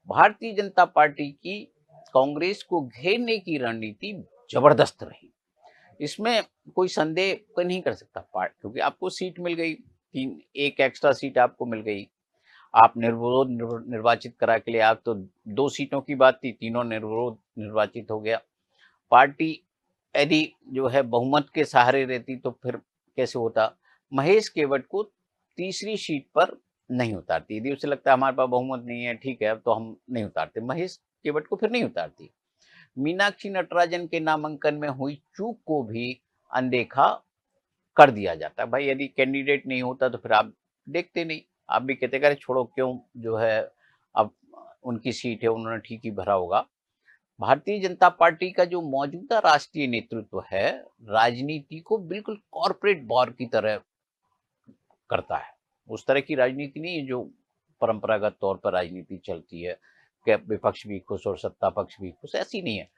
Bharatiya Janata party की कांग्रेस को घेरने की रणनीति जबरदस्त रही। इसमें कोई संदेह कोई नहीं कर सकता पार्ट, क्योंकि आपको सीट मिल गई, तीन एक एक्स्ट्रा सीट आपको मिल गई। आप निर्विरोध निर्वाचित करा के लिए, आप तो 2 सीटों की बात थी, तीनों निर्विरोध निर्वाचित हो गया। पार्टी यदि जो है बहुमत के सहारे रहती तो फिर कैसे होता? महेश केवट को तीसरी सीट पर नहीं उतारती। यदि उसे लगता है हमारे पास बहुमत नहीं है, ठीक है, अब तो हम नहीं उतारते, महेश केवट को फिर नहीं उतारती। मीनाक्षी नटराजन के नामांकन में हुई चूक को भी अनदेखा कर दिया जाता है। भाई यदि कैंडिडेट नहीं होता तो फिर आप देखते नहीं, आप भी कहते अरे छोड़ो, क्यों जो है, अब उनकी सीट है, उन्होंने ठीक ही भरा होगा। भारतीय जनता पार्टी का जो मौजूदा राष्ट्रीय नेतृत्व है, राजनीति को बिल्कुल कॉर्पोरेट वॉर की तरह करता है। उस तरह की राजनीति नहीं है जो परंपरागत तौर पर राजनीति चलती है कि विपक्ष भी खुश और सत्ता पक्ष भी खुश, ऐसी नहीं है।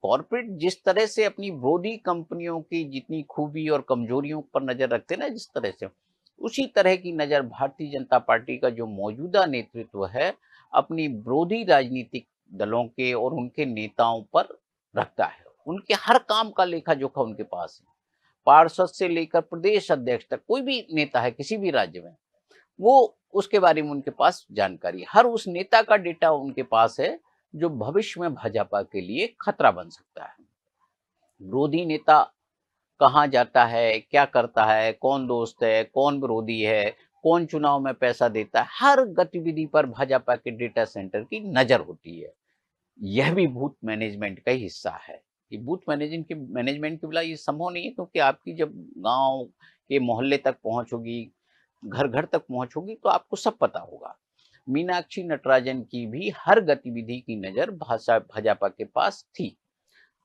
कॉर्पोरेट जिस तरह से अपनी विरोधी कंपनियों की जितनी खूबी और कमजोरियों पर नजर रखते हैं ना, जिस तरह से, उसी तरह की नजर भारतीय जनता पार्टी का जो मौजूदा नेतृत्व है अपनी विरोधी राजनीतिक दलों के और उनके नेताओं पर रखता है। उनके हर काम का लेखा जोखा उनके पास है। पार्षद से लेकर प्रदेश अध्यक्ष तक कोई भी नेता है किसी भी राज्य में, वो उसके बारे में उनके पास जानकारी, हर उस नेता का डेटा उनके पास है जो भविष्य में भाजपा के लिए खतरा बन सकता है। विरोधी नेता कहाँ जाता है, क्या करता है, कौन दोस्त है, कौन विरोधी है, कौन चुनाव में पैसा देता है, हर गतिविधि पर भाजपा के डेटा सेंटर की नजर होती है। यह भी बूथ मैनेजमेंट का ही हिस्सा है। ये बूथ मैनेजमेंट के बिना ये संभव नहीं है, क्योंकि आपकी जब गांव के मोहल्ले तक पहुंच होगी, घर घर तक पहुंच होगी, तो आपको सब पता होगा। मीनाक्षी नटराजन की भी हर गतिविधि की नजर भाजपा के पास थी।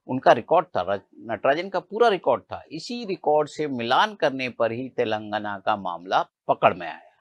उनका रिकॉर्ड था, नटराजन का पूरा रिकॉर्ड था। इसी रिकॉर्ड से मिलान करने पर ही तेलंगाना का मामला पकड़ में आया।